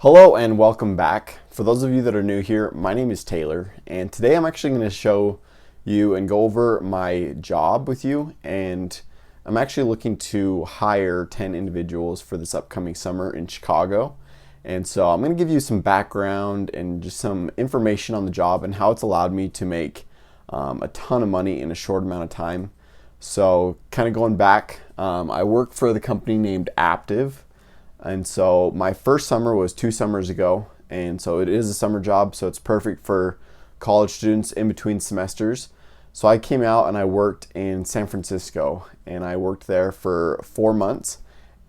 Hello and welcome back. For those of you that are new here, my name is Taylor, and today I'm actually going to show you and go over my job with you. And I'm actually looking to hire 10 individuals for this upcoming summer in Chicago. And so I'm going to give you some background and just some information on the job and how it's allowed me to make a ton of money in a short amount of time. So kind of going back, I work for the company named Aptive. And so my first summer was 2 summers ago, and so it is a summer job, so it's perfect for college students in between semesters. So I came out and I worked in San Francisco, and I worked there for 4 months.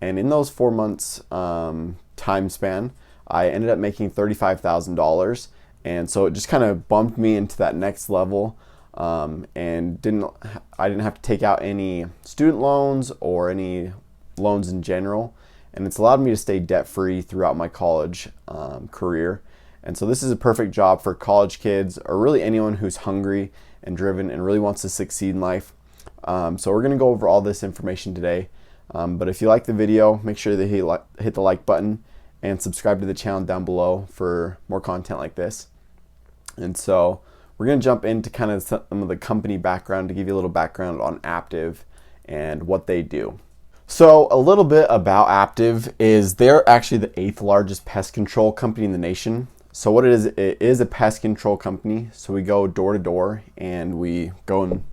And in those 4 months time span, I ended up making $35,000, and so it just kind of bumped me into that next level. And I didn't have to take out any student loans or any loans in general. And it's allowed me to stay debt-free throughout my college career. And so this is a perfect job for college kids or really anyone who's hungry and driven and really wants to succeed in life. So we're going to go over all this information today. But if you like the video, make sure that you hit the like button and subscribe to the channel down below for more content like this. And so we're going to jump into kind of some of the company background to give you a little background on Aptive and what they do. So a little bit about Aptive is they're actually the 8th largest pest control company in the nation. So what it is a pest control company. So we go door to door and we go and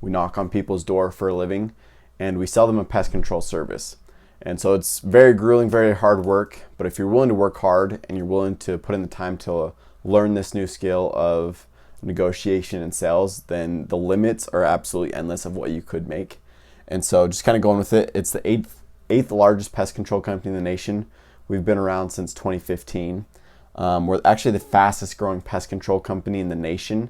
we knock on people's door for a living and we sell them a pest control service. And so it's very grueling, very hard work, but if you're willing to work hard and you're willing to put in the time to learn this new skill of negotiation and sales, then the limits are absolutely endless of what you could make. And so just kind of going with it, it's the eighth largest pest control company in the nation. We've been around since 2015. We're actually the fastest growing pest control company in the nation.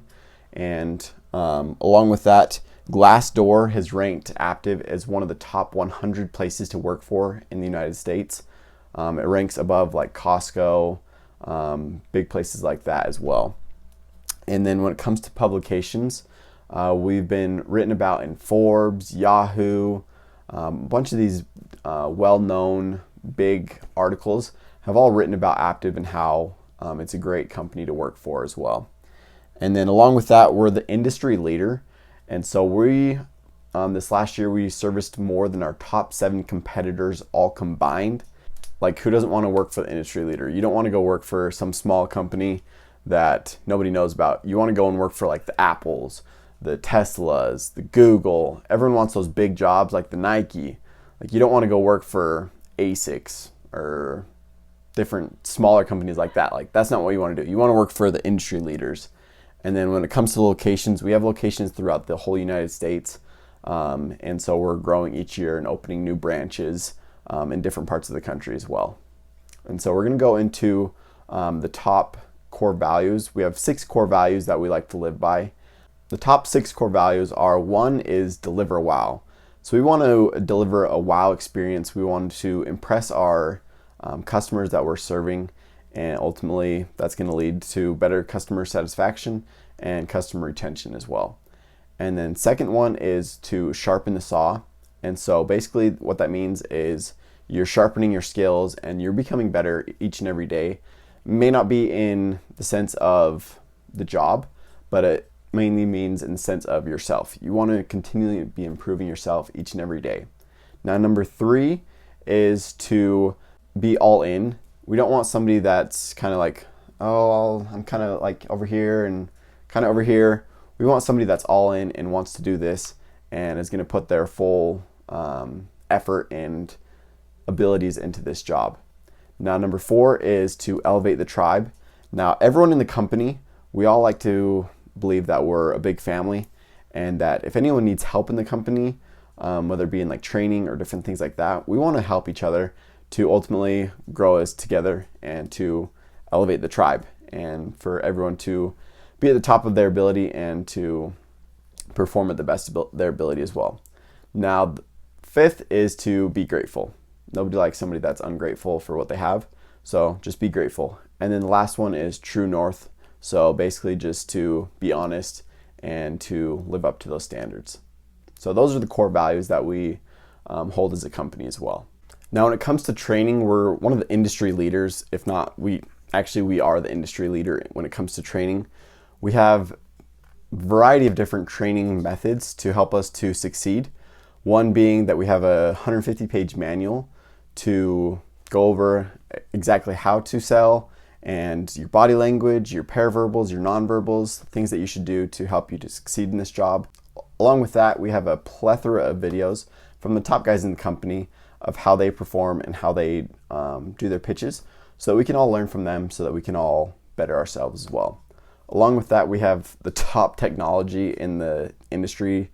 And along with that, Glassdoor has ranked Aptive as one of the top 100 places to work for in the United States. It ranks above like Costco, big places like that as well. And then when it comes to publications, we've been written about in Forbes, Yahoo, a bunch of these well-known big articles have all written about Aptive and how it's a great company to work for as well. And then along with that, we're the industry leader. And so we, this last year, we serviced more than our top 7 competitors all combined. Like, who doesn't want to work for the industry leader? You don't want to go work for some small company that nobody knows about. You want to go and work for like the Apples, the Teslas, the Google. Everyone wants those big jobs like the Nike. Like, you don't want to go work for ASICs or different smaller companies like that. Like, that's not what you want to do. You want to work for the industry leaders. And then when it comes to locations, we have locations throughout the whole United States. And so we're growing each year and opening new branches in different parts of the country as well. And so we're going to go into the top core values. We have 6 core values that we like to live by. The top 6 core values are: 1 is deliver wow. So we want to deliver a wow experience. We want to impress our customers that we're serving, and ultimately that's going to lead to better customer satisfaction and customer retention as well. And then second one is to sharpen the saw. And so basically what that means is you're sharpening your skills and you're becoming better each and every day. May not be in the sense of the job, but it mainly means in the sense of yourself. You want to continually be improving yourself each and every day. Now, number 3 is to be all in. We don't want somebody that's kind of like, oh, I'm kind of like over here and kind of over here. We want somebody that's all in and wants to do this and is going to put their full effort and abilities into this job. Now, number 4 is to elevate the tribe. Now, everyone in the company, we all like to believe that we're a big family, and that if anyone needs help in the company, whether it be in like training or different things like that, we want to help each other to ultimately grow as together and to elevate the tribe, and for everyone to be at the top of their ability and to perform at the best of their ability as well. Now, 5th is to be grateful. Nobody likes somebody that's ungrateful for what they have, so just be grateful. And then the last one is true north. So basically just to be honest and to live up to those standards. So those are the core values that we hold as a company as well. Now, when it comes to training, we're one of the industry leaders. If not, we are the industry leader when it comes to training. We have a variety of different training methods to help us to succeed. One being that we have a 150-page manual to go over exactly how to sell and your body language, your paraverbals, your nonverbals, things that you should do to help you to succeed in this job. Along with that, we have a plethora of videos from the top guys in the company of how they perform and how they do their pitches, so that we can all learn from them, so that we can all better ourselves as well. Along with that, we have the top technology in the industry.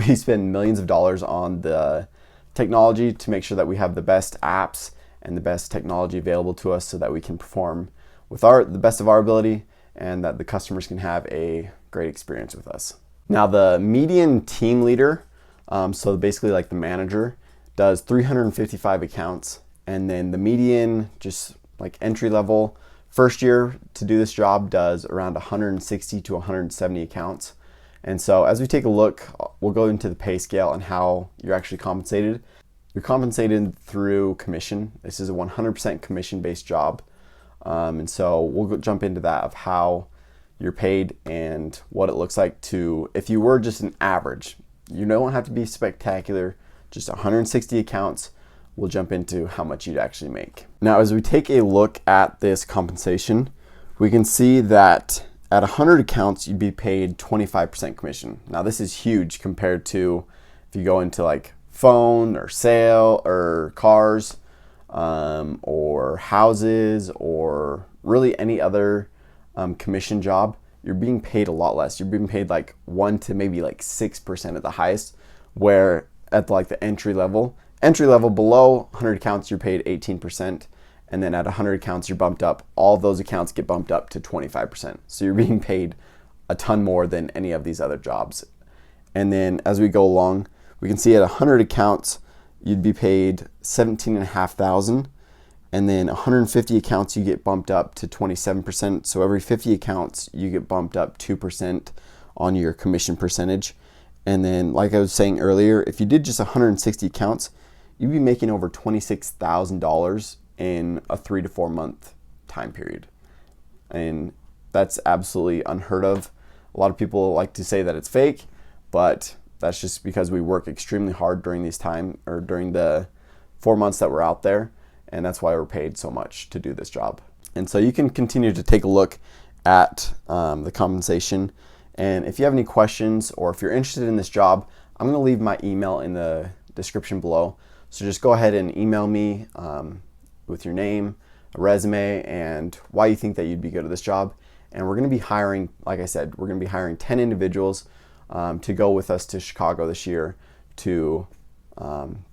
We spend millions of dollars on the technology to make sure that we have the best apps and the best technology available to us, so that we can perform with the best of our ability, and that the customers can have a great experience with us. Now, the median team leader, so basically like the manager, does 355 accounts, and then the median, just like entry level, first year to do this job, does around 160 to 170 accounts. And so as we take a look, we'll go into the pay scale and how you're actually compensated. You're compensated through commission. This is a 100% commission-based job. And so we'll jump into that of how you're paid and what it looks like to, if you were just an average, you don't have to be spectacular, just 160 accounts. We'll jump into how much you'd actually make. Now, as we take a look at this compensation, we can see that at 100 accounts, you'd be paid 25% commission. Now, this is huge compared to if you go into like phone or sale or cars, or houses, or really any other commission job. You're being paid a lot less. You're being paid like 1 to maybe like 6% at the highest, where at like the entry level below 100 accounts, you're paid 18. And then at 100 accounts, you're bumped up. All of those accounts get bumped up to 25%. So you're being paid a ton more than any of these other jobs. And then as we go along, we can see at 100 accounts, you'd be paid $17,500. And then 150 accounts, you get bumped up to 27%. So every 50 accounts, you get bumped up 2% on your commission percentage. And then, like I was saying earlier, if you did just 160 accounts, you'd be making over $26,000 in a 3 to 4 month time period. And that's absolutely unheard of. A lot of people like to say that it's fake, but that's just because we work extremely hard during during the 4 months that we're out there. And that's why we're paid so much to do this job. And so you can continue to take a look at the compensation. And if you have any questions, or if you're interested in this job, I'm going to leave my email in the description below. So just go ahead and email me with your name, a resume, and why you think that you'd be good at this job. And we're going to be hiring, like I said, we're going to be hiring 10 individuals to go with us to Chicago this year to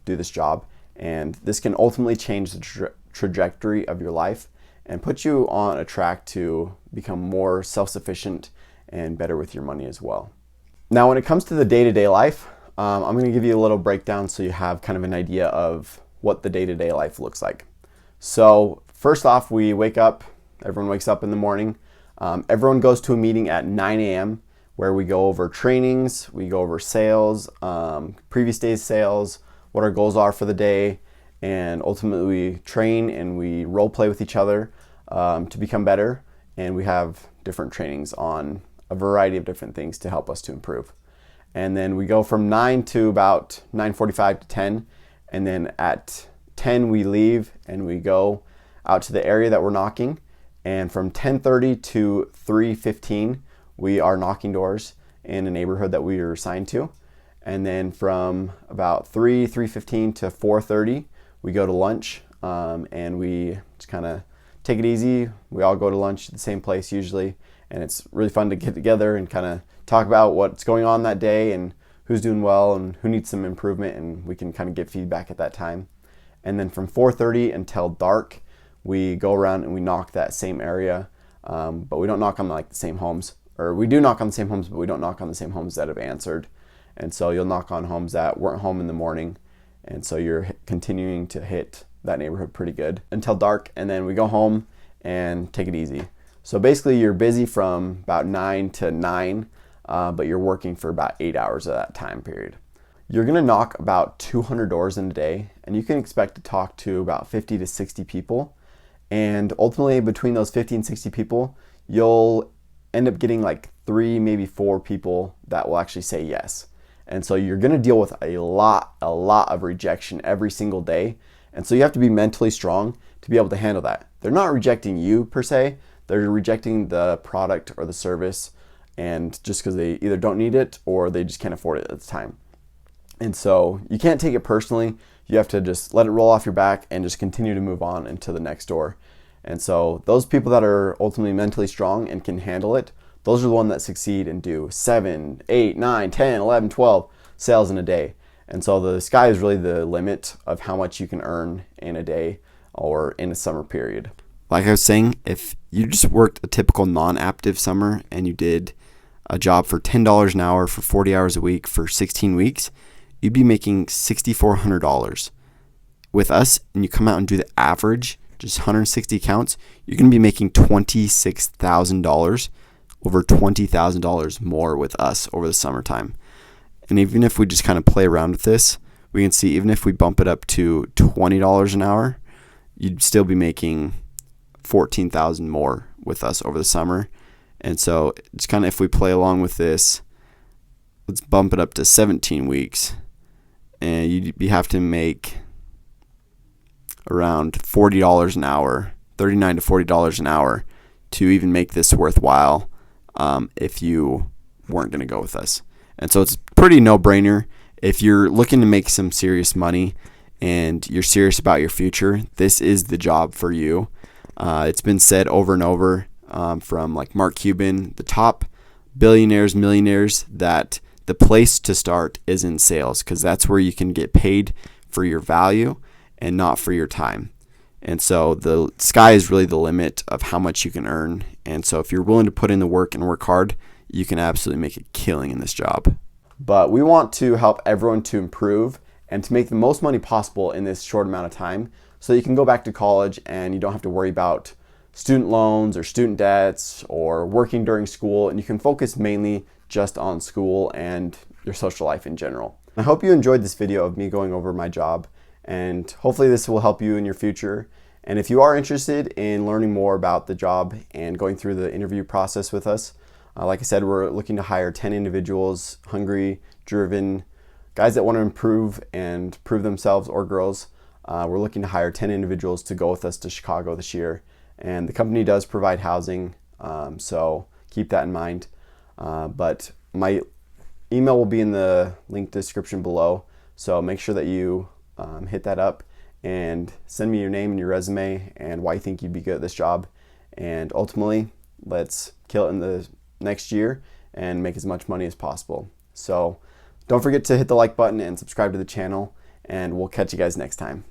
do this job. And this can ultimately change the trajectory of your life and put you on a track to become more self-sufficient and better with your money as well. Now, when it comes to the day-to-day life, I'm going to give you a little breakdown so you have kind of an idea of what the day-to-day life looks like. So first off, we wake up, everyone wakes up in the morning. Everyone goes to a meeting at 9 a.m. where we go over trainings, we go over sales, previous day's sales, what our goals are for the day, and ultimately we train and we role play with each other to become better. And we have different trainings on a variety of different things to help us to improve. And then we go from 9 to about 9:45 to 10. And then at 10 we leave and we go out to the area that we're knocking. And from 10:30 to 3:15, we are knocking doors in a neighborhood that we are assigned to. And then from about 3:15 to 4:30, we go to lunch, and we just kind of take it easy. We all go to lunch at the same place usually, and it's really fun to get together and kind of talk about what's going on that day and who's doing well and who needs some improvement, and we can kind of get feedback at that time. And then from 4:30 until dark, we go around and we knock that same area, but we don't knock on like the same homes, or we do knock on the same homes, but we don't knock on the same homes that have answered. And so you'll knock on homes that weren't home in the morning, and so you're continuing to hit that neighborhood pretty good until dark, and then we go home and take it easy. So basically you're busy from about 9 to 9, but you're working for about 8 hours of that time period. You're gonna knock about 200 doors in a day, and you can expect to talk to about 50 to 60 people. And ultimately, between those 50 and 60 people, you'll end up getting like 3, maybe 4 people that will actually say yes. And so you're going to deal with a lot of rejection every single day. And so you have to be mentally strong to be able to handle that. They're not rejecting you per se, they're rejecting the product or the service, and just because they either don't need it or they just can't afford it at the time. And so you can't take it personally. You have to just let it roll off your back and just continue to move on into the next door. And so those people that are ultimately mentally strong and can handle it, those are the ones that succeed and do 7, 8, 9, 10, 11, 12 sales in a day. And so the sky is really the limit of how much you can earn in a day or in a summer period. Like I was saying, if you just worked a typical non-Aptive summer and you did a job for $10 an hour for 40 hours a week for 16 weeks, you'd be making $6,400. With us, and you come out and do the average, just 160 accounts, you're going to be making $26,000, over $20,000 more with us over the summertime. And even if we just kind of play around with this, we can see even if we bump it up to $20 an hour, you'd still be making $14,000 more with us over the summer. And so it's kind of, if we play along with this, let's bump it up to 17 weeks, and you have to make around $40 an hour, $39 to $40 an hour to even make this worthwhile if you weren't going to go with us. And so it's pretty no-brainer. If you're looking to make some serious money and you're serious about your future, this is the job for you. It's been said over and over from like Mark Cuban, the top billionaires, millionaires, that the place to start is in sales, because that's where you can get paid for your value and not for your time. And so the sky is really the limit of how much you can earn. And so if you're willing to put in the work and work hard, you can absolutely make a killing in this job. But we want to help everyone to improve and to make the most money possible in this short amount of time, so you can go back to college and you don't have to worry about student loans or student debts or working during school, and you can focus mainly just on school and your social life in general. I hope you enjoyed this video of me going over my job, and hopefully this will help you in your future. And if you are interested in learning more about the job and going through the interview process with us, like I said, we're looking to hire 10 individuals, hungry, driven, guys that want to improve and prove themselves, or girls. We're looking to hire 10 individuals to go with us to Chicago this year. And the company does provide housing, so keep that in mind. But my email will be in the link description below, so make sure that you hit that up and send me your name and your resume and why you think you'd be good at this job. And ultimately, let's kill it in the next year and make as much money as possible. So don't forget to hit the like button and subscribe to the channel, and we'll catch you guys next time.